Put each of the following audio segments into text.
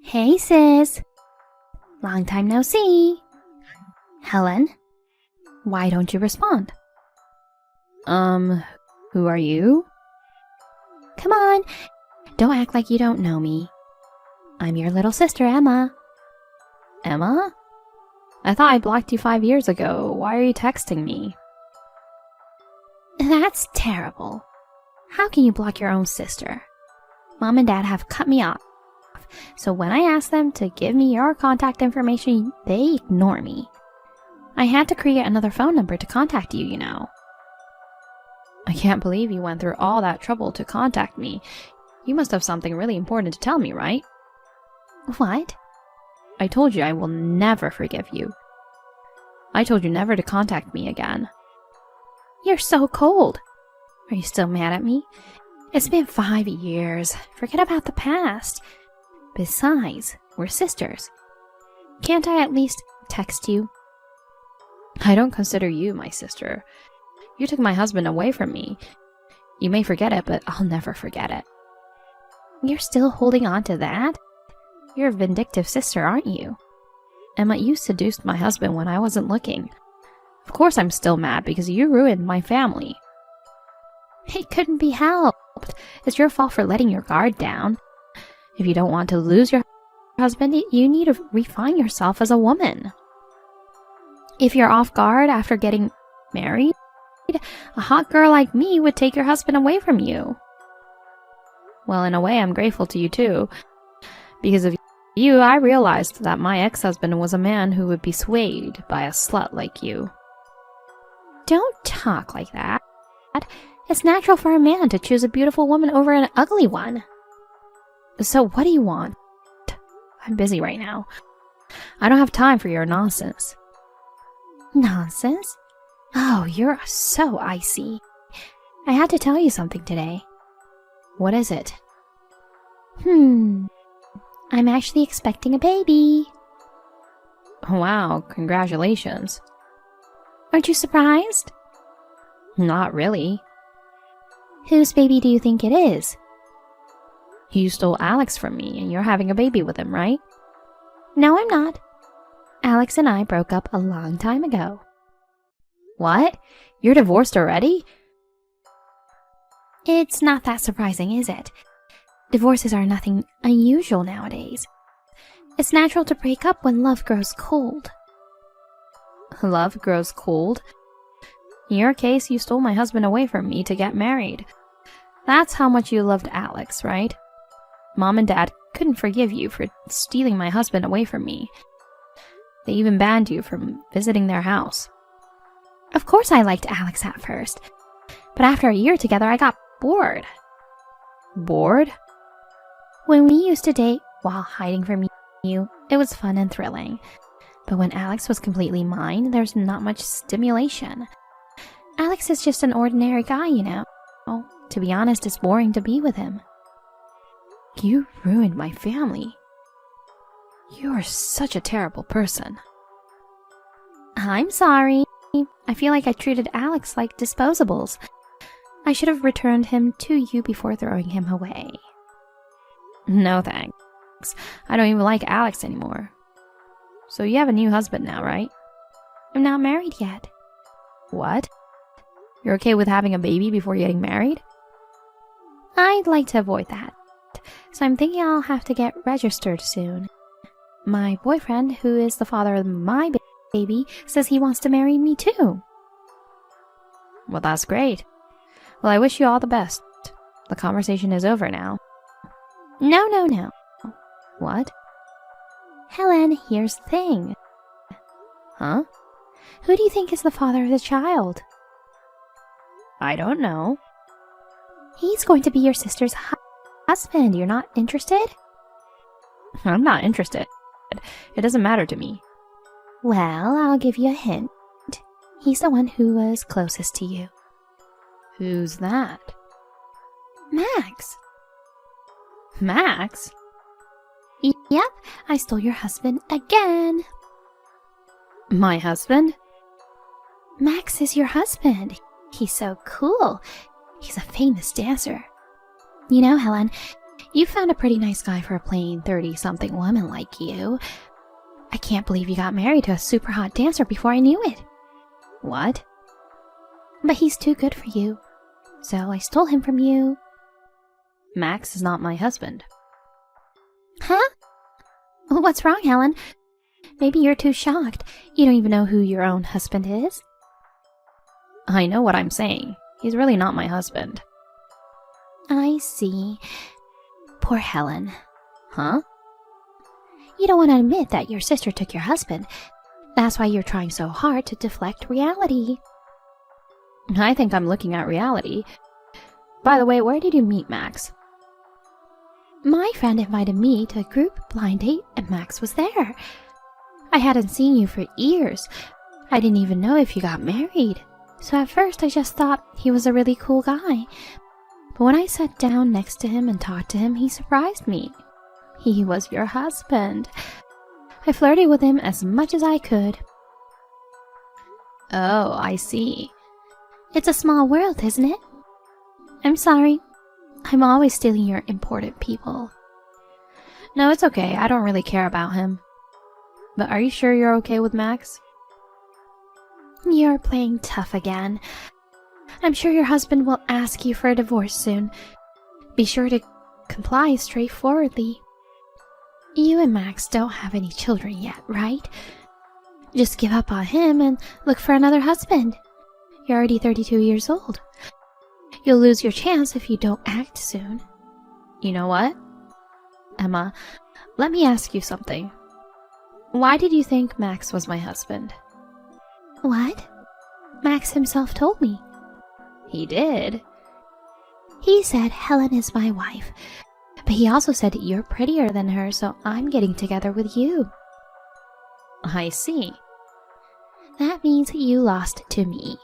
Hey sis, long time no see. Helen, why don't you respond? Who are you? Come on, don't act like you don't know me. I'm your little sister, Emma. Emma? I thought I blocked you 5 years ago. Why are you texting me? That's terrible. How can you block your own sister? Mom and Dad have cut me off, so when I ask them to give me your contact information, they ignore me. I had to create another phone number to contact you, you know. I can't believe you went through all that trouble to contact me. You must have something really important to tell me, right? What? I told you I will never forgive you. I told you never to contact me again. You're so cold. Are you still mad at me? It's been 5 years. Forget about the past. Besides, we're sisters. Can't I at least text you? I don't consider you my sister. You took my husband away from me. You may forget it, but I'll never forget it. You're still holding on to that? You're a vindictive sister, aren't you? Emma, you seduced my husband when I wasn't looking. Of course I'm still mad because you ruined my family. It couldn't be helped. It's your fault for letting your guard down. If you don't want to lose your husband, you need to refine yourself as a woman. If you're off guard after getting married, a hot girl like me would take your husband away from you. Well, in a way, I'm grateful to you too. Because of you, I realized that my ex-husband was a man who would be swayed by a slut like you. Don't talk like that. It's natural for a man to choose a beautiful woman over an ugly one. So what do you want? I'm busy right now. I don't have time for your nonsense. Nonsense? Oh, you're so icy. I had to tell you something today. What is it? I'm actually expecting a baby. Wow, congratulations. Aren't you surprised? Not really. Whose baby do you think it is? You stole Alex from me and you're having a baby with him, right? No, I'm not. Alex and I broke up a long time ago. What? You're divorced already? It's not that surprising, is it? Divorces are nothing unusual nowadays. It's natural to break up when love grows cold. Love grows cold? In your case, you stole my husband away from me to get married. That's how much you loved Alex, right? Mom and Dad couldn't forgive you for stealing my husband away from me. They even banned you from visiting their house. Of course I liked Alex at first, but after a year together I got bored. Bored? When we used to date while hiding from you, it was fun and thrilling. But when Alex was completely mine, there's not much stimulation. Alex is just an ordinary guy, you know. To be honest, it's boring to be with him. You ruined my family. You are such a terrible person. I'm sorry. I feel like I treated Alex like disposables. I should have returned him to you before throwing him away. No thanks. I don't even like Alex anymore. So you have a new husband now, right? I'm not married yet. What? You're okay with having a baby before getting married? I'd like to avoid that. So I'm thinking I'll have to get registered soon. My boyfriend, who is the father of my baby, says he wants to marry me too. Well, that's great. Well, I wish you all the best. The conversation is over now. No. What? Helen, here's the thing. Huh? Who do you think is the father of the child? I don't know. He's going to be your sister's husband. You're not interested? I'm not interested. It doesn't matter to me. Well, I'll give you a hint. He's the one who was closest to you. Who's that? Max. Max? Yep, I stole your husband again. My husband? Max is your husband. He's so cool. He's a famous dancer. You know, Helen, You found a pretty nice guy for a plain 30-something woman like you. I can't believe you got married to a super hot dancer before I knew it. What? But he's too good for you. So I stole him from you. Max is not my husband. Huh? What's wrong, Helen? Maybe you're too shocked. You don't even know who your own husband is? I know what I'm saying. He's really not my husband. I see. Poor Helen. Huh? You don't want to admit that your sister took your husband. That's why you're trying so hard to deflect reality. I think I'm looking at reality. By the way, where did you meet Max? My friend invited me to a group blind date and Max was there. I hadn't seen you for years. I didn't even know if you got married. So at first I just thought he was a really cool guy. But when I sat down next to him and talked to him, he surprised me. He was your husband. I flirted with him as much as I could. Oh, I see. It's a small world, isn't it? I'm sorry. I'm always stealing your important people. No, it's okay. I don't really care about him. But are you sure you're okay with Max? You're playing tough again. I'm sure your husband will ask you for a divorce soon. Be sure to comply straightforwardly. You and Max don't have any children yet, right? Just give up on him and look for another husband. You're already 32 years old. You'll lose your chance if you don't act soon. You know what? Emma, let me ask you something. Why did you think Max was my husband? What? Max himself told me. He did? He said Helen is my wife. But he also said you're prettier than her, so I'm getting together with you. I see. That means you lost to me.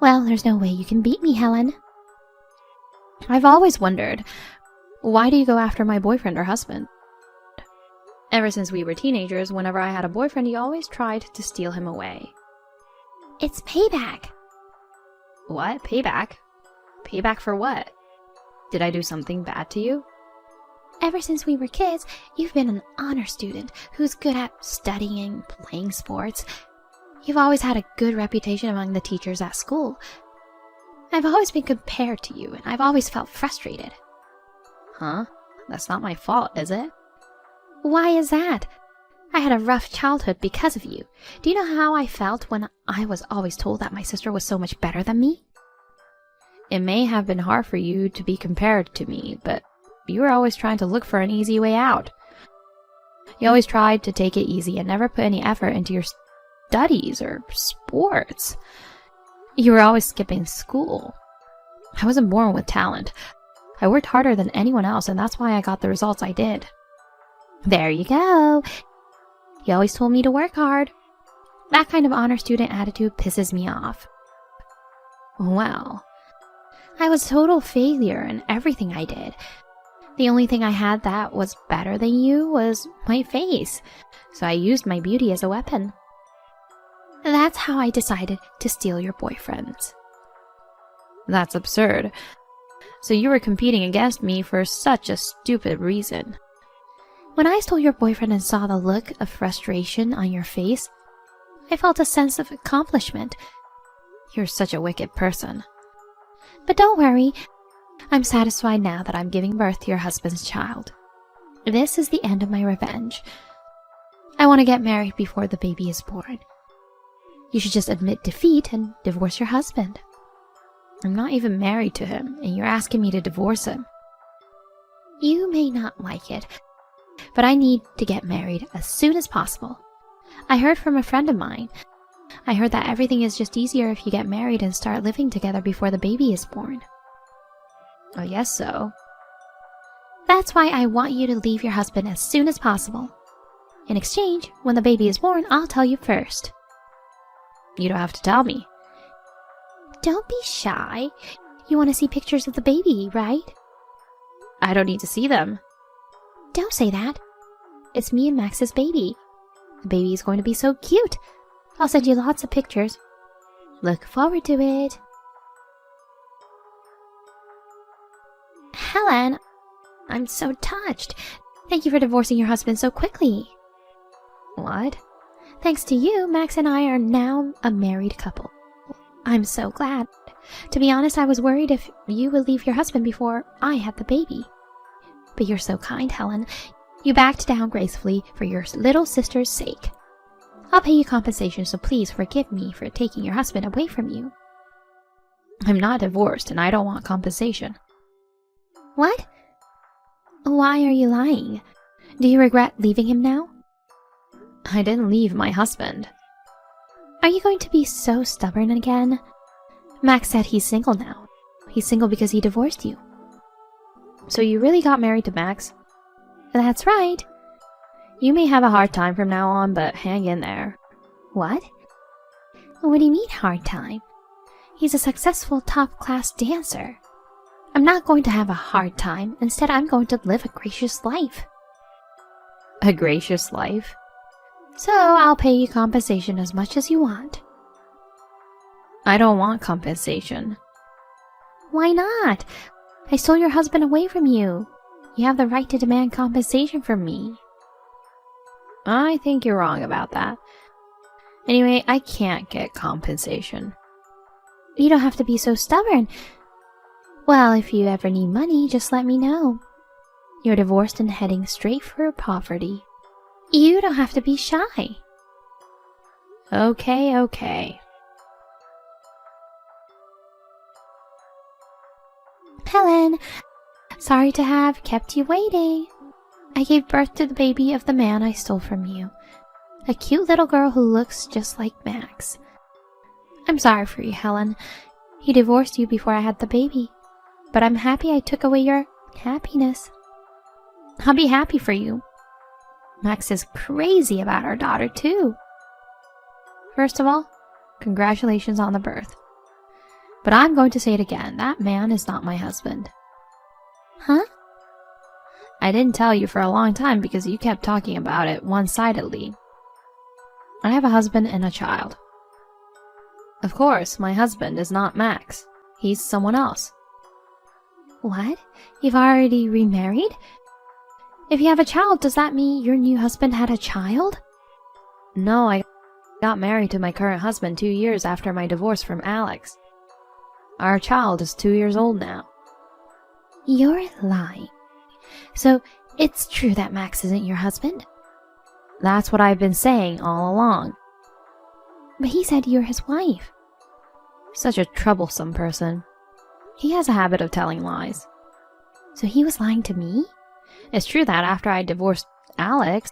Well, there's no way you can beat me, Helen. I've always wondered, why do you go after my boyfriend or husband? Ever since we were teenagers, whenever I had a boyfriend, you always tried to steal him away. It's payback. What? Payback? Payback for what? Did I do something bad to you? Ever since we were kids, you've been an honor student who's good at studying, playing sports. You've always had a good reputation among the teachers at school. I've always been compared to you, and I've always felt frustrated. Huh? That's not my fault, is it? Why is that? I had a rough childhood because of you. Do you know how I felt when I was always told that my sister was so much better than me? It may have been hard for you to be compared to me, but you were always trying to look for an easy way out. You always tried to take it easy and never put any effort into your studies or sports. You were always skipping school. I wasn't born with talent. I worked harder than anyone else, and that's why I got the results I did. There you go. You always told me to work hard. That kind of honor student attitude pisses me off. Well, I was a total failure in everything I did. The only thing I had that was better than you was my face, so I used my beauty as a weapon. That's how I decided to steal your boyfriends. That's absurd. So you were competing against me for such a stupid reason. When I stole your boyfriend and saw the look of frustration on your face, I felt a sense of accomplishment. You're such a wicked person. But don't worry, I'm satisfied now that I'm giving birth to your husband's child. This is the end of my revenge. I want to get married before the baby is born. You should just admit defeat and divorce your husband. I'm not even married to him, and you're asking me to divorce him. You may not like it, but I need to get married as soon as possible. I heard from a friend of mine. I heard that everything is just easier if you get married and start living together before the baby is born. I guess so. That's why I want you to leave your husband as soon as possible. In exchange, when the baby is born, I'll tell you first. You don't have to tell me. Don't be shy. You want to see pictures of the baby, right? I don't need to see them. Don't say that. It's me and Max's baby. The baby is going to be so cute. I'll send you lots of pictures. Look forward to it. Helen, I'm so touched. Thank you for divorcing your husband so quickly. What? Thanks to you, Max and I are now a married couple. I'm so glad. To be honest, I was worried if you would leave your husband before I had the baby. But you're so kind, Helen. You backed down gracefully for your little sister's sake. I'll pay you compensation, so please forgive me for taking your husband away from you. I'm not divorced and I don't want compensation. What? Why are you lying? Do you regret leaving him now? I didn't leave my husband. Are you going to be so stubborn again? Max said he's single now. He's single because he divorced you. So you really got married to Max? That's right. You may have a hard time from now on, but hang in there. What? What do you mean hard time? He's a successful top-class dancer. I'm not going to have a hard time. Instead, I'm going to live a gracious life. A gracious life? So I'll pay you compensation as much as you want. I don't want compensation. Why not? I stole your husband away from you. You have the right to demand compensation from me. I think you're wrong about that. Anyway, I can't get compensation. You don't have to be so stubborn. Well, if you ever need money, just let me know. You're divorced and heading straight for poverty. You don't have to be shy. Okay. Helen, sorry to have kept you waiting. I gave birth to the baby of the man I stole from you. A cute little girl who looks just like Max. I'm sorry for you, Helen. He divorced you before I had the baby. But I'm happy I took away your happiness. I'll be happy for you. Max is crazy about our daughter, too. First of all, congratulations on the birth. But I'm going to say it again, that man is not my husband. Huh? I didn't tell you for a long time because you kept talking about it one-sidedly. I have a husband and a child. Of course, my husband is not Max. He's someone else. What? You've already remarried? If you have a child, does that mean your new husband had a child? No, I got married to my current husband 2 years after my divorce from Alex. Our child is 2 years old now. You're lying. So, it's true that Max isn't your husband? That's what I've been saying all along. But he said you're his wife. Such a troublesome person. He has a habit of telling lies. So he was lying to me? It's true that after I divorced Alex,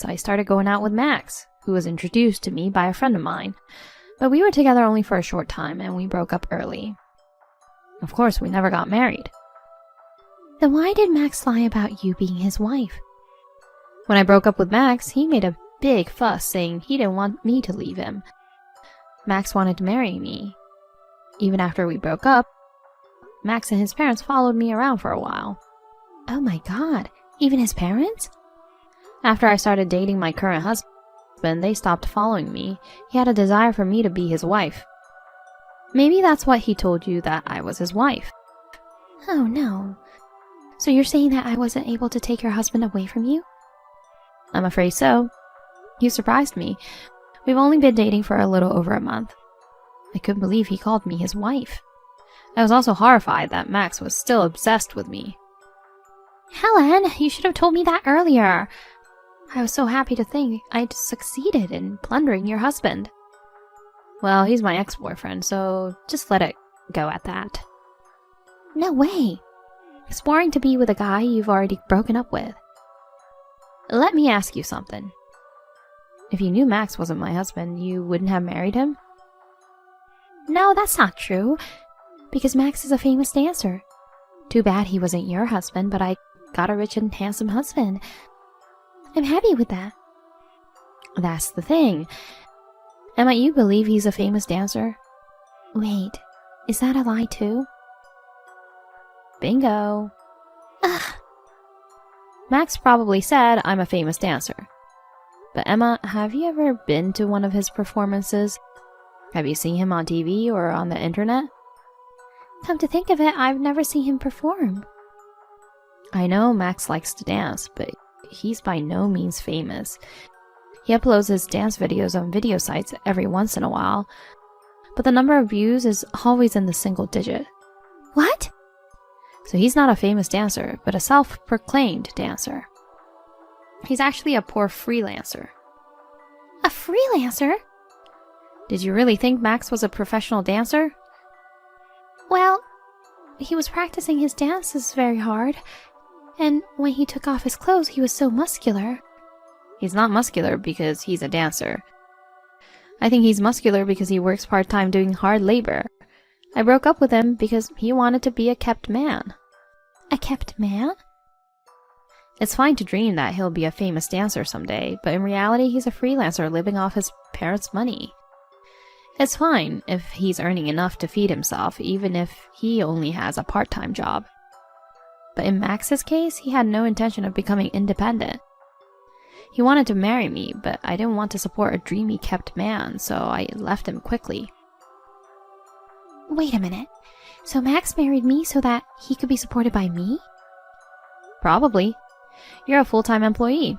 I started going out with Max, who was introduced to me by a friend of mine. But we were together only for a short time and we broke up early. Of course, we never got married. Then why did Max lie about you being his wife? When I broke up with Max, he made a big fuss saying he didn't want me to leave him. Max wanted to marry me. Even after we broke up, Max and his parents followed me around for a while. Oh my god, even his parents? After I started dating my current husband, they stopped following me. He had a desire for me to be his wife. Maybe that's what he told you, that I was his wife. Oh no. So you're saying that I wasn't able to take your husband away from you? I'm afraid so. You surprised me. We've only been dating for a little over a month. I couldn't believe he called me his wife. I was also horrified that Max was still obsessed with me. Helen, you should have told me that earlier. I was so happy to think I'd succeeded in plundering your husband. Well, he's my ex-boyfriend, so just let it go at that. No way. It's boring to be with a guy you've already broken up with. Let me ask you something. If you knew Max wasn't my husband, you wouldn't have married him? No, that's not true. Because Max is a famous dancer. Too bad he wasn't your husband, but I got a rich and handsome husband. I'm happy with that. That's the thing. And might you believe he's a famous dancer? Wait, is that a lie too? Bingo. Ugh. Max probably said I'm a famous dancer. But Emma, have you ever been to one of his performances? Have you seen him on TV or on the internet? Come to think of it, I've never seen him perform. I know Max likes to dance, but he's by no means famous. He uploads his dance videos on video sites every once in a while, but the number of views is always in the single digit. What? So he's not a famous dancer, but a self-proclaimed dancer. He's actually a poor freelancer. A freelancer? Did you really think Max was a professional dancer? Well, he was practicing his dances very hard, and when he took off his clothes, he was so muscular. He's not muscular because he's a dancer. I think he's muscular because he works part-time doing hard labor. I broke up with him because he wanted to be a kept man. A kept man? It's fine to dream that he'll be a famous dancer someday, but in reality he's a freelancer living off his parents' money. It's fine if he's earning enough to feed himself, even if he only has a part-time job. But in Max's case, he had no intention of becoming independent. He wanted to marry me, but I didn't want to support a dreamy kept man, so I left him quickly. Wait a minute. So Max married me so that he could be supported by me? Probably. You're a full-time employee.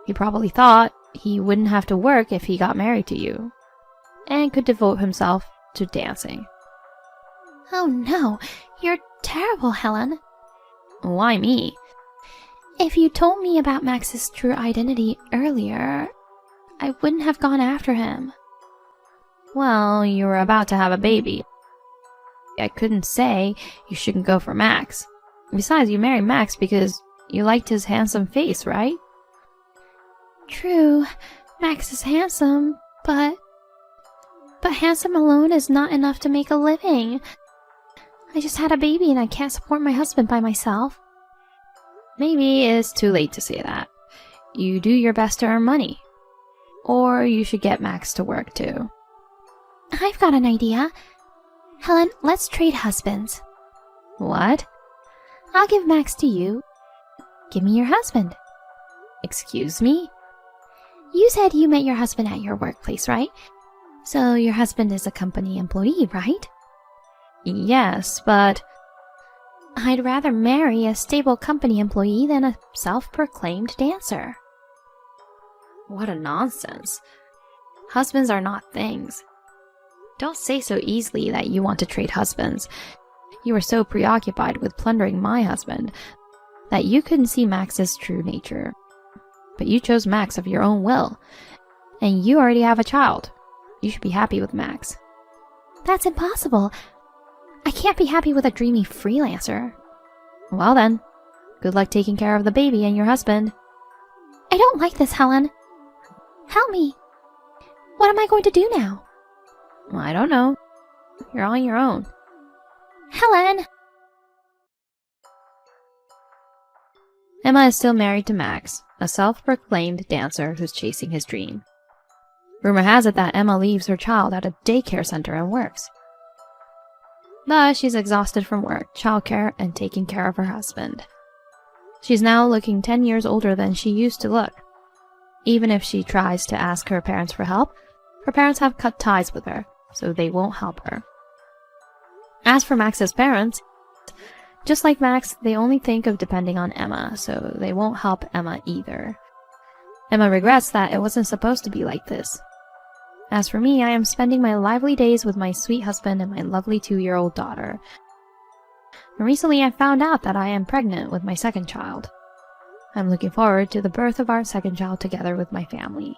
He probably thought he wouldn't have to work if he got married to you, and could devote himself to dancing. Oh no, you're terrible, Helen. Why me? If you told me about Max's true identity earlier, I wouldn't have gone after him. Well, you were about to have a baby. I couldn't say you shouldn't go for Max. Besides, you married Max because you liked his handsome face, right? True, Max is handsome, but handsome alone is not enough to make a living. I just had a baby and I can't support my husband by myself. Maybe it's too late to say that. You do your best to earn money. Or you should get Max to work too. I've got an idea. Helen, let's trade husbands. What? I'll give Max to you. Give me your husband. Excuse me? You said you met your husband at your workplace, right? So your husband is a company employee, right? Yes, but I'd rather marry a stable company employee than a self-proclaimed dancer. what a nonsense. Husbands are not things. Don't say so easily that you want to trade husbands. You were so preoccupied with plundering my husband that you couldn't see Max's true nature. But you chose Max of your own will, and you already have a child. You should be happy with Max. That's impossible. I can't be happy with a dreamy freelancer. Well then, good luck taking care of the baby and your husband. I don't like this, Helen. Help me. What am I going to do now? I don't know. You're on your own. Helen! Emma is still married to Max, a self-proclaimed dancer who's chasing his dream. Rumor has it that Emma leaves her child at a daycare center and works. Thus, she's exhausted from work, childcare, and taking care of her husband. She's now looking 10 years older than she used to look. Even if she tries to ask her parents for help, her parents have cut ties with her, so they won't help her. As for Max's parents, just like Max, they only think of depending on Emma, so they won't help Emma either. Emma regrets that it wasn't supposed to be like this. As for me, I am spending my lively days with my sweet husband and my lovely 2-year-old daughter. And recently I found out that I am pregnant with my second child. I'm looking forward to the birth of our second child together with my family.